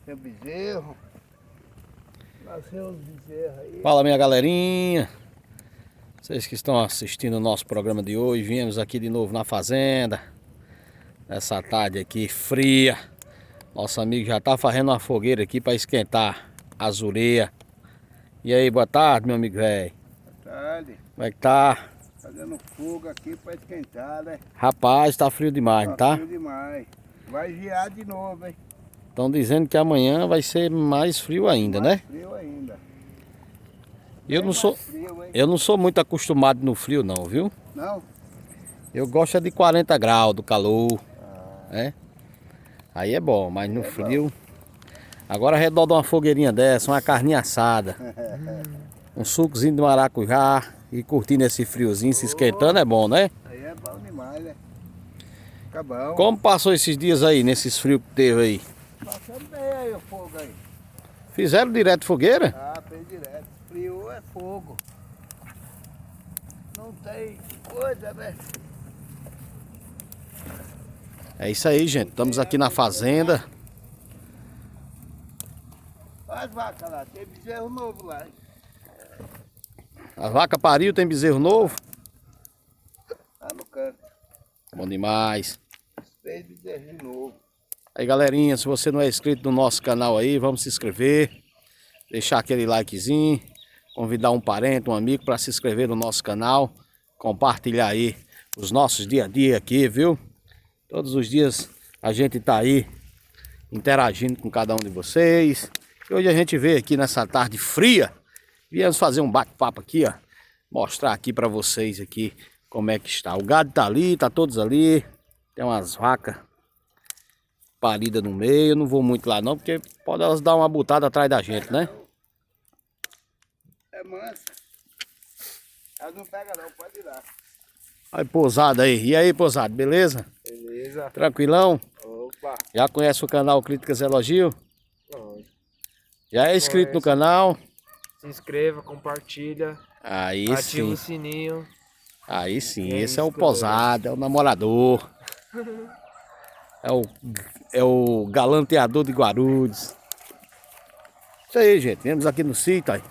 Tem bezerro. Nasceu uns bezerros aí. Fala, minha galerinha. Vocês que estão assistindo o nosso programa de hoje. Viemos aqui de novo na fazenda. Nessa tarde aqui fria. Nosso amigo já tá fazendo uma fogueira aqui para esquentar as ureias. E aí, boa tarde, meu amigo velho. Boa tarde. Como é que tá? Fazendo fogo aqui para esquentar, né? Rapaz, tá frio demais, não tá? Frio demais. Vai gear de novo, hein? Estão dizendo que amanhã vai ser mais frio ainda, né? Frio ainda. Eu não sou, Frio, hein? eu não sou muito acostumado no frio não, viu? Não? Eu gosto é de 40 graus do calor, né? Aí é bom, mas no frio... Agora redor de uma fogueirinha dessa, uma carninha assada, um sucozinho de maracujá e curtindo esse friozinho, se esquentando é bom, né? Aí é bom demais, né? Fica bom. Como passou esses dias aí, nesses frios que teve aí? Passando bem aí o fogo aí. Fizeram direto fogueira? Ah, fez direto. Frio é fogo. Não tem coisa, né? É isso aí, gente. Estamos aqui na fazenda. Olha as vacas lá, tem bezerro novo lá. A vaca pariu, tem bezerro novo. Lá no canto. Bom demais. Fez bezerro novo. Aí, galerinha, se você não é inscrito no nosso canal aí, vamos se inscrever. Deixar aquele likezinho. Convidar um parente, um amigo para se inscrever no nosso canal. Compartilhar aí os nossos dia a dia aqui, viu? Todos os dias a gente tá aí interagindo com cada um de vocês. E hoje a gente veio aqui nessa tarde fria. Viemos fazer um bate-papo aqui, ó. Mostrar aqui para vocês aqui como é que está. O gado tá ali, tá todos ali. Tem umas vacas paridas no meio. Eu não vou muito lá não, porque pode elas dar uma butada atrás da gente, né? É mansa. Ela não pega não, pode ir lá. Aí, Pousada aí. E aí, Pousada, beleza? Beleza. Tranquilão? Opa. Já conhece o canal Críticas Elogio? Não. Já é inscrito no canal? Se inscreva, compartilha, Aí ativa o sim. sininho. Aí sim, É esse é o isso que eu Pousada, é o namorador. É o galanteador de Guarulhos. Isso aí, gente. Viemos aqui no sítio, aí.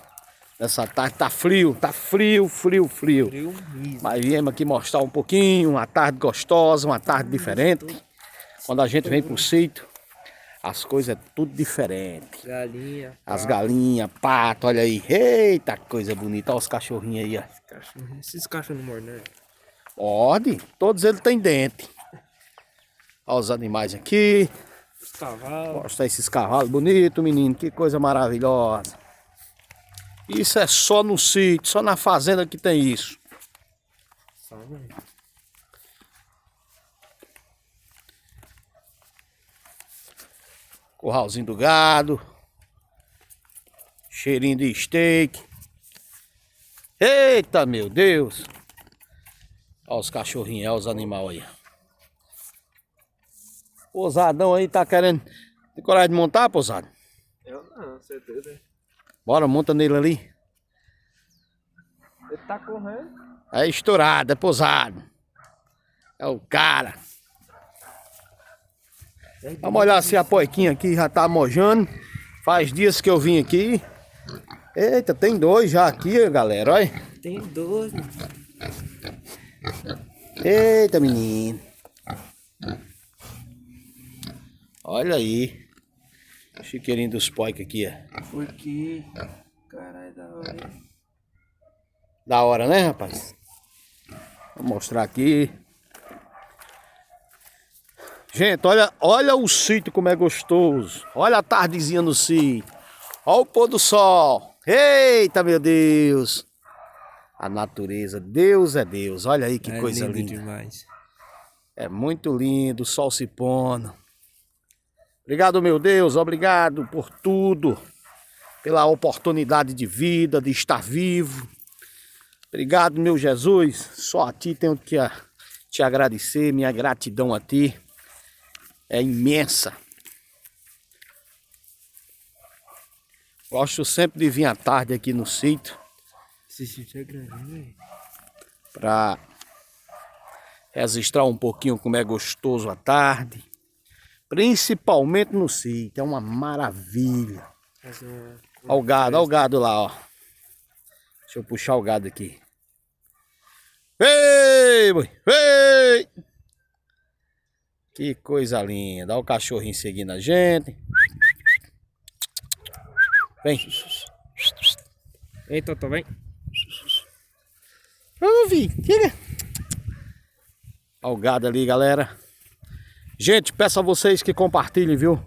Nessa tarde tá frio, frio. Frio mesmo. Mas viemos aqui mostrar um pouquinho, uma tarde gostosa, uma tarde diferente. Quando a gente vem pro sítio, as coisas é tudo diferente. Galinha. As pato, galinhas, pato, olha aí. Eita, coisa bonita. Olha os cachorrinhos aí, ó. cachorro. Esses cachorros não mordem, né? Pode, todos eles têm dente. Olha os animais aqui. Os cavalos. Mostrar esses cavalos bonitos, menino. Que coisa maravilhosa. Isso é só no sítio, só na fazenda que tem isso. Sabe? Curralzinho do gado. Cheirinho de steak. Eita, meu Deus. Olha os cachorrinhos, olha os animais aí. Pousadão aí tá querendo... Tem coragem de montar, Pousado? Eu não, certeza. Bora, monta nele ali. Ele tá correndo. É estourado, é Pousado. É o cara. Vamos olhar se a poiquinha aqui já tá mojando. Faz dias que eu vim aqui. Eita, tem dois já aqui, galera, olha. Tem 12. Eita, menino. Olha aí. Chiqueirinho dos poicos aqui, ó. Porque. Caralho, da hora. Da hora, né, rapaz? Vou mostrar aqui. Gente, olha o sítio como é gostoso. Olha a tardezinha no sítio. Olha o pôr do sol. Eita, meu Deus. A natureza, Deus é Deus. Olha aí que coisa lindo linda. demais. É muito lindo, o sol se pondo. Obrigado, meu Deus, obrigado por tudo. Pela oportunidade de vida, de estar vivo. Obrigado, meu Jesus. Só a ti tenho que te agradecer. Minha gratidão a ti é imensa. Gosto sempre de vir à tarde aqui no sítio. Esse sítio é grande, velho. Para registrar um pouquinho como é gostoso à tarde. Principalmente no sítio, é uma maravilha. Fazer uma... Olha o gado lá, ó. Deixa eu puxar o gado aqui. Ei, boi, ei! Que coisa linda. Olha o cachorrinho seguindo a gente. Vem. Ei, Totó, vem. Vamos vir, chega. Olha o gado ali, galera. Gente, peço a vocês que compartilhem, viu?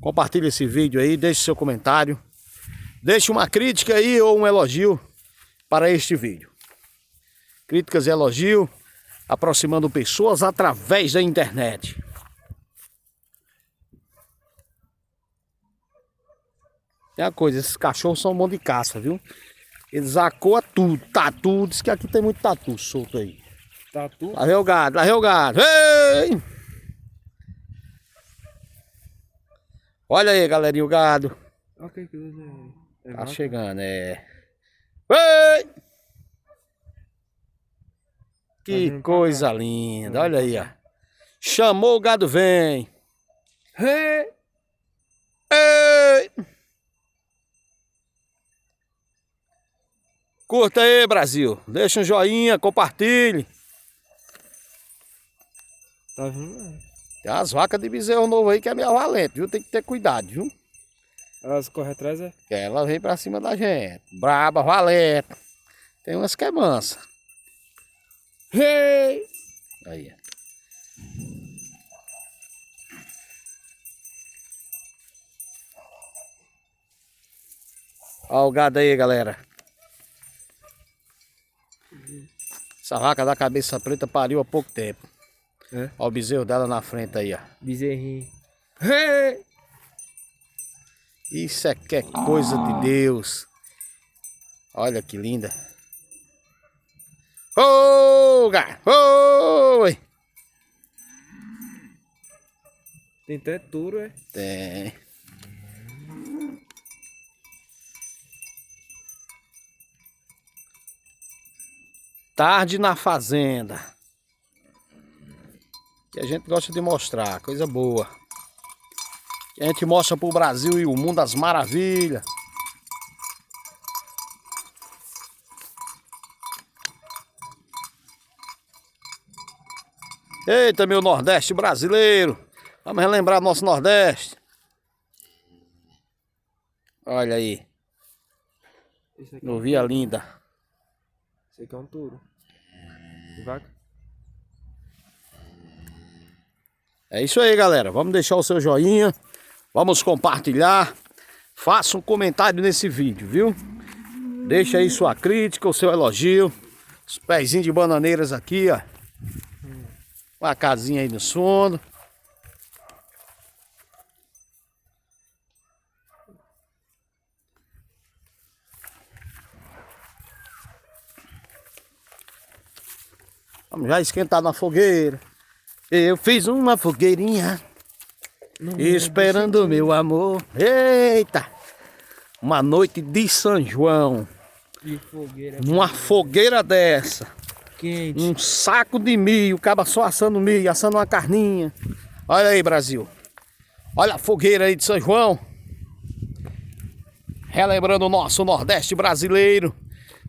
Compartilhe esse vídeo aí, deixe seu comentário. Deixe uma crítica aí ou um elogio para este vídeo. Críticas e elogio, aproximando pessoas através da internet. Tem uma coisa, esses cachorros são um monte de caça, viu? Eles acoam tudo, tatu, diz que aqui tem muito tatu solto aí. Tatu. Lá vem o gado, lá vem o gado. Ei! Olha aí, galerinha, o gado. Ok, que é Tá vaca? chegando, é. Ei! Que vindo pra coisa cá. linda, olha aí, ó. Chamou o gado, vem. Hey! Ei! Curta aí, Brasil. Deixa um joinha, compartilhe. Tá vindo, né? Tem umas vacas de bezerro novo aí que é meio valente, viu? Tem que ter cuidado, viu? Elas correm atrás, é? Que ela vem pra cima da gente. Braba, valente. Tem umas que é mansa. Hey! Aí. Olha o gado aí, galera. Essa vaca da cabeça preta pariu há pouco tempo. É? Olha o bezerro dela na frente aí, ó. Bezerrinho. Hey! Isso é que é coisa de Deus. Olha que linda. Ô, gado! Oi! Tem até touro, é? Tem. Tarde na fazenda. Que a gente gosta de mostrar, coisa boa. Que a gente mostra pro Brasil e o mundo as maravilhas. Eita, meu Nordeste brasileiro. Vamos relembrar nosso Nordeste. Olha aí. Esse aqui, Novinha linda. esse aqui é um touro. De vaca? É isso aí, galera. Vamos deixar o seu joinha. Vamos compartilhar. Faça um comentário nesse vídeo, viu? Deixa aí sua crítica, o seu elogio. Os pezinhos de bananeiras aqui, ó. Uma casinha aí no fundo. Vamos já esquentar na fogueira. Eu fiz uma fogueirinha esperando o meu amor. Eita! Uma noite de São João. De fogueira. Uma fogueira dessa. Quente. Um saco de milho. Acaba só assando milho, assando uma carninha. Olha aí, Brasil. Olha a fogueira aí de São João. Relembrando o nosso Nordeste brasileiro.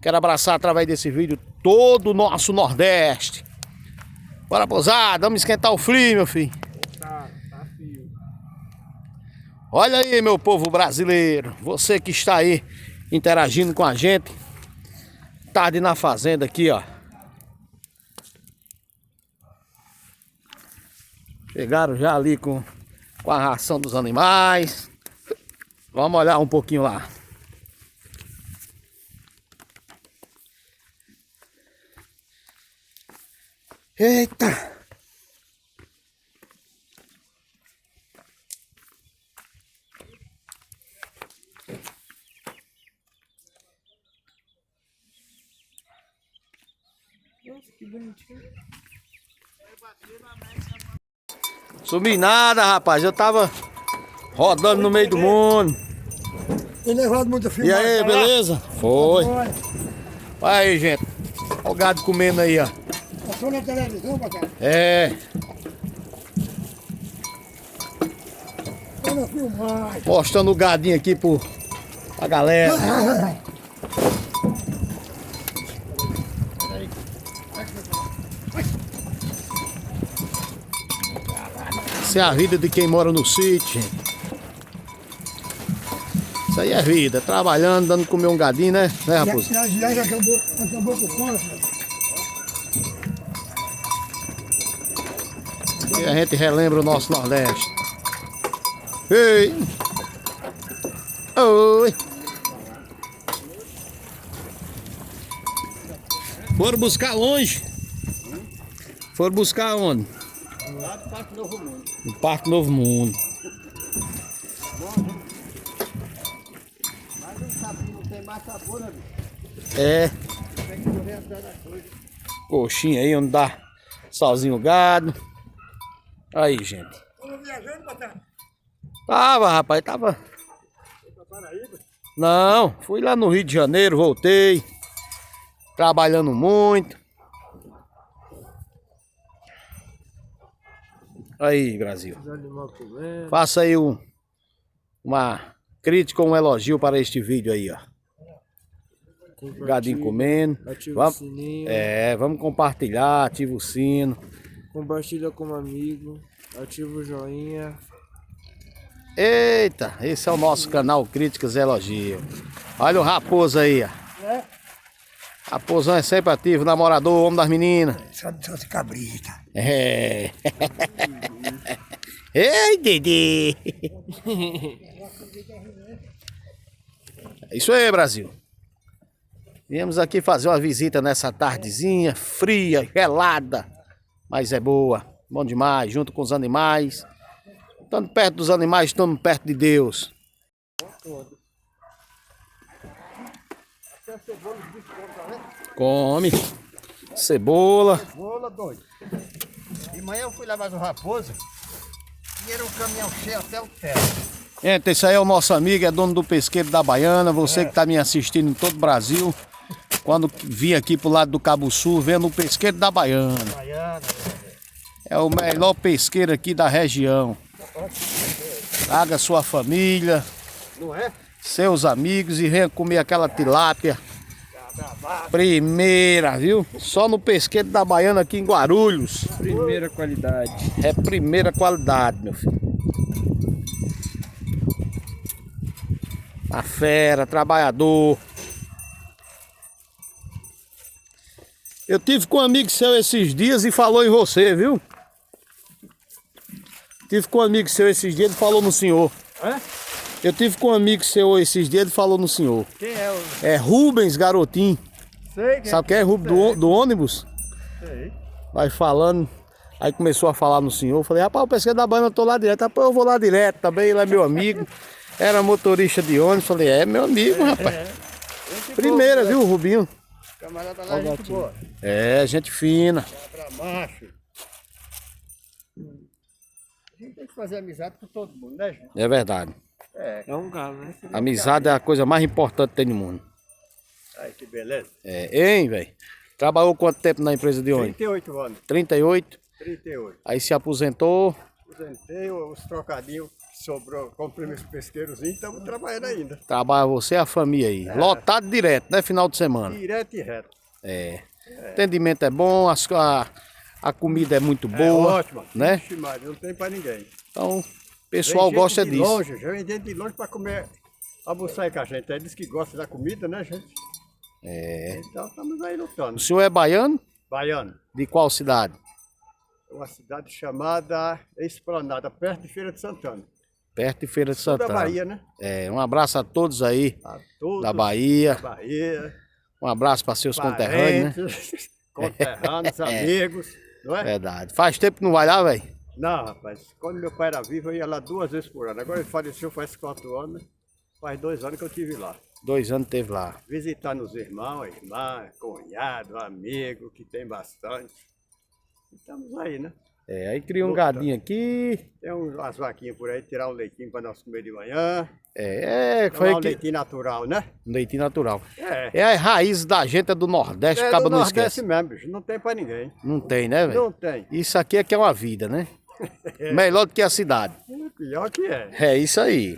Quero abraçar através desse vídeo todo o nosso Nordeste. Bora, pousada, vamos esquentar o frio, meu filho. Tá frio. Olha aí, meu povo brasileiro. Você que está aí interagindo com a gente. Tarde na fazenda aqui, ó. Chegaram já ali com a ração dos animais. Vamos olhar um pouquinho lá. Eita! Nossa, que bonitinho. Sumi nada, rapaz. Eu tava rodando no meio do mundo. Tem levado muita E filmagem. aí, pra lá? beleza? Foi. Olha, Olha aí, gente. Olha o gado comendo aí, ó. passou na televisão, bacana. É. Para filmar. Mostrando o gadinho aqui pra galera. Essa é a vida de quem mora no sítio, gente. Isso aí é vida, trabalhando, dando comer um gadinho, né, Raposo? Já acabou com o ponto. E a gente relembra o nosso Nordeste. Ei! Oi! Foram buscar longe? Foram buscar onde? Lá do Parque Novo Mundo. No Parque Novo Mundo. Mas um sapinho não tem mais sabor, né, bicho? É, Tem que correr atrás da coisa. coxinha aí onde dá sozinho o gado. Aí, gente. Estamos viajando, Patrão? Tava, rapaz, tava. Foi pra Paraíba? Não, fui lá no Rio de Janeiro, voltei. Trabalhando muito. Aí, Brasil. Os animais comendo. Faça aí uma crítica ou um elogio para este vídeo aí, ó. Gadinho comendo. Ativa o sininho. Vamos compartilhar, ativa o sino. Compartilha com um amigo. Ativa o joinha. Eita, esse é o nosso canal Críticas e Elogio. Olha o Raposo aí, ó. É. Raposão é sempre ativo, namorador, homem das meninas. Só se cabrita. É. Ei, Dede. É isso aí, Brasil. Viemos aqui fazer uma visita nessa tardezinha fria, gelada, mas é boa. Bom demais, junto com os animais. Estando perto dos animais, estamos perto de Deus. Come. Cebola. Cebola, doido. De manhã eu fui lá mais o Raposo e era um caminhão cheio até o teto. Gente, esse aí é o nosso amigo, é dono do pesqueiro da Baiana. Você que está me assistindo em todo o Brasil. Quando vim aqui pro lado do Cabo Sul, vendo o pesqueiro da Baiana. Baiana. É o melhor pesqueiro aqui da região. Traga sua família, Não é? seus amigos e venha comer aquela tilápia. Primeira, viu? Só no pesqueiro da Baiana aqui em Guarulhos. Primeira qualidade. É primeira qualidade, meu filho. A fera, trabalhador. Eu tive com um amigo seu esses dias e falou em você, viu? Tive com um amigo seu esses dias e falou no senhor. Hã? Eu tive com um amigo seu esses dias e falou no senhor. Quem é o... É Rubens Garotinho. Sei quem Sabe quem é Rubens do ônibus? Sei. Vai falando. Aí começou a falar no senhor. Falei, rapaz, o pesqueiro da Baiana, eu tô lá direto. Rapaz, eu vou lá direto também. Ele é meu amigo. Era motorista de ônibus. Falei, é meu amigo, rapaz. Primeira, viu, Rubinho? Camarada lá, gente boa. É, gente fina. Pra macho. A gente tem que fazer amizade com todo mundo, né, gente? É verdade. É um galo, né? Amizade é a coisa mais importante que tem no mundo. Ai, que beleza. É, hein, velho? Trabalhou quanto tempo na empresa de ônibus? 38 anos. 38. 38. Aí se aposentou. Aposentei os trocadinhos que sobrou, comprei meus pesqueirozinhos, estamos trabalhando ainda. Trabalha você e a família aí. Lotado direto, né? Final de semana. Direto e reto. É. O atendimento é bom, a comida é muito boa. Ótimo. Né? Vixe, Maria, não tem pra ninguém. Então, o pessoal Vem gente gosta de disso. longe, já vem gente de longe pra comer, almoçar aí com a gente. Aí diz que gosta da comida, né, gente? É. Então estamos aí lutando. O senhor é baiano? Baiano. De qual cidade? É uma cidade chamada Esplanada, perto de Feira de Santana. Perto de Feira de Da Santana. Bahia, né? É, um abraço a todos aí A todos da Bahia. da Bahia. Um abraço para seus conterrâneos, né? Parentes, conterrâneos, amigos, não é? Verdade. Faz tempo que não vai lá, velho? Não, rapaz, quando meu pai era vivo, eu ia lá 2 vezes por ano. Agora ele faleceu faz 4 anos, faz 2 anos que eu estive lá. 2 anos teve lá. Visitando os irmãos, irmã, cunhado, amigo, que tem bastante. Estamos aí, né? É, aí cria um gadinho aqui. Tem umas vaquinhas por aí, tirar um leitinho para nós comer de manhã. Foi Tomar um aqui. leitinho natural, né? Leitinho natural. É. É as raízes da gente, é do Nordeste, É acaba do não Nordeste esquece. mesmo, bicho. Não tem pra ninguém. Não tem, né, velho? Não tem. Isso aqui é que é uma vida, né? Melhor do que a cidade. Pior que é. É isso aí.